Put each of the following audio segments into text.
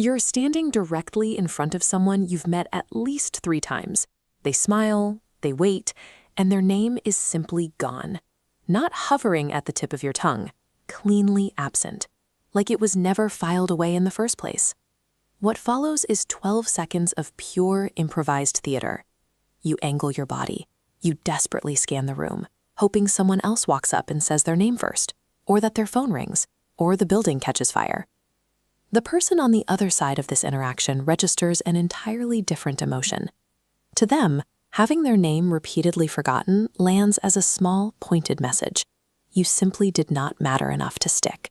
You're standing directly in front of someone you've met at least 3 times. They smile, they wait, and their name is simply gone. Not hovering at the tip of your tongue, cleanly absent, like it was never filed away in the first place. What follows is 12 seconds of pure improvised theater. You angle your body. You desperately scan the room, hoping someone else walks up and says their name first, or that their phone rings, or the building catches fire. The person on the other side of this interaction registers an entirely different emotion. To them, having their name repeatedly forgotten lands as a small, pointed message. You simply did not matter enough to stick.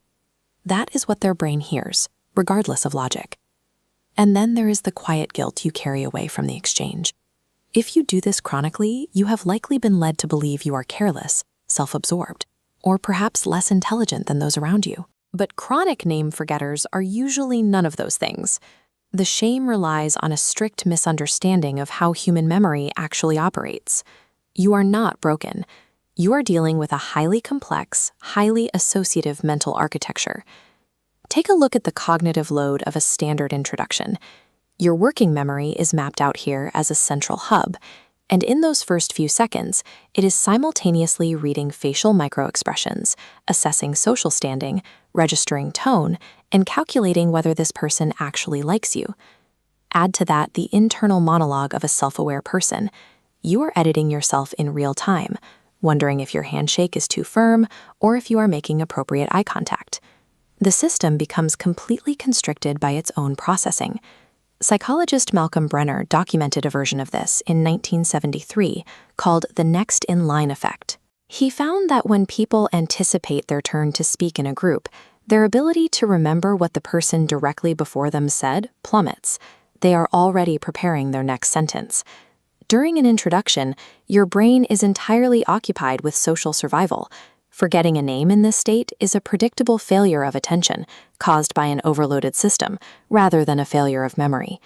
That is what their brain hears, regardless of logic. And then there is the quiet guilt you carry away from the exchange. If you do this chronically, you have likely been led to believe you are careless, self-absorbed, or perhaps less intelligent than those around you. But chronic name forgetters are usually none of those things. The shame relies on a strict misunderstanding of how human memory actually operates. You are not broken. You are dealing with a highly complex, highly associative mental architecture. Take a look at the cognitive load of a standard introduction. Your working memory is mapped out here as a central hub, and in those first few seconds, it is simultaneously reading facial microexpressions, assessing social standing, registering tone, and calculating whether this person actually likes you. Add to that the internal monologue of a self-aware person. You are editing yourself in real time, wondering if your handshake is too firm or if you are making appropriate eye contact. The system becomes completely constricted by its own processing. Psychologist Malcolm Brenner documented a version of this in 1973 called the next-in-line effect. He found that when people anticipate their turn to speak in a group, their ability to remember what the person directly before them said plummets. They are already preparing their next sentence. During an introduction, your brain is entirely occupied with social survival. Forgetting a name in this state is a predictable failure of attention caused by an overloaded system, rather than a failure of memory.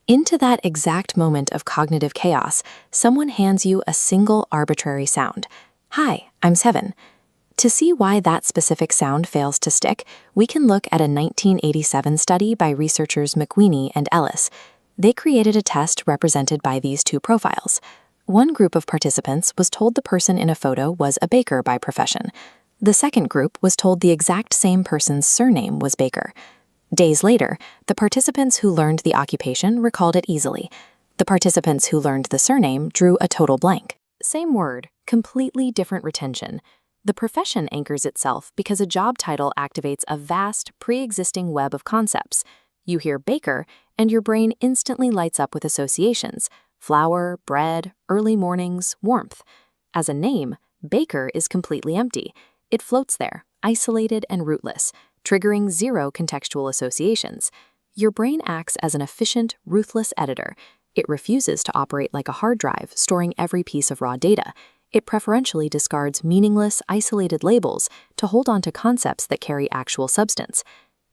Into that exact moment of cognitive chaos, someone hands you a single arbitrary sound. "Hi, I'm 7. To see why that specific sound fails to stick, we can look at a 1987 study by researchers McWeeny and Ellis. They created a test represented by these two profiles. One group of participants was told the person in a photo was a baker by profession. The second group was told the exact same person's surname was Baker. Days later, the participants who learned the occupation recalled it easily. The participants who learned the surname drew a total blank. Same word, completely different retention. The profession anchors itself because a job title activates a vast, pre-existing web of concepts. You hear baker, and your brain instantly lights up with associations: flour, bread, early mornings, warmth. As a name, baker is completely empty. It floats there, isolated and rootless, triggering zero contextual associations. Your brain acts as an efficient, ruthless editor. It refuses to operate like a hard drive, storing every piece of raw data. It preferentially discards meaningless, isolated labels to hold on to concepts that carry actual substance.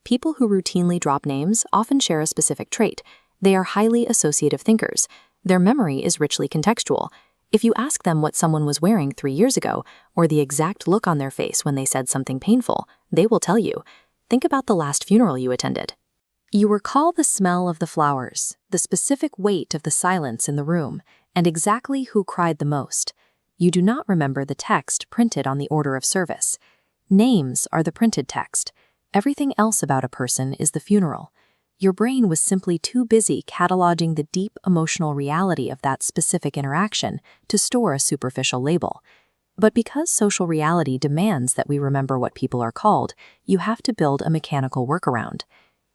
People who routinely drop names often share a specific trait. They are highly associative thinkers. Their memory is richly contextual. If you ask them what someone was wearing 3 years ago, or the exact look on their face when they said something painful, they will tell you. Think about the last funeral you attended. You recall the smell of the flowers, the specific weight of the silence in the room, and exactly who cried the most. You do not remember the text printed on the order of service. Names are the printed text. Everything else about a person is the funeral. Your brain was simply too busy cataloging the deep emotional reality of that specific interaction to store a superficial label. But because social reality demands that we remember what people are called, you have to build a mechanical workaround.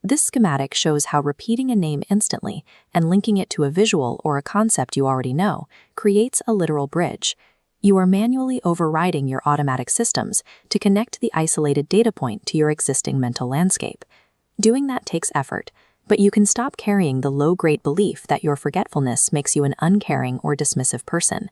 This schematic shows how repeating a name instantly and linking it to a visual or a concept you already know creates a literal bridge. You are manually overriding your automatic systems to connect the isolated data point to your existing mental landscape. Doing that takes effort, but you can stop carrying the low-grade belief that your forgetfulness makes you an uncaring or dismissive person.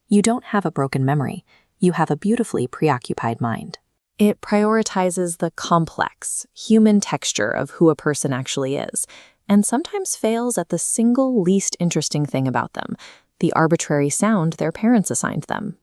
You don't have a broken memory. You have a beautifully preoccupied mind. It prioritizes the complex, human texture of who a person actually is, and sometimes fails at the single least interesting thing about them, the arbitrary sound their parents assigned them.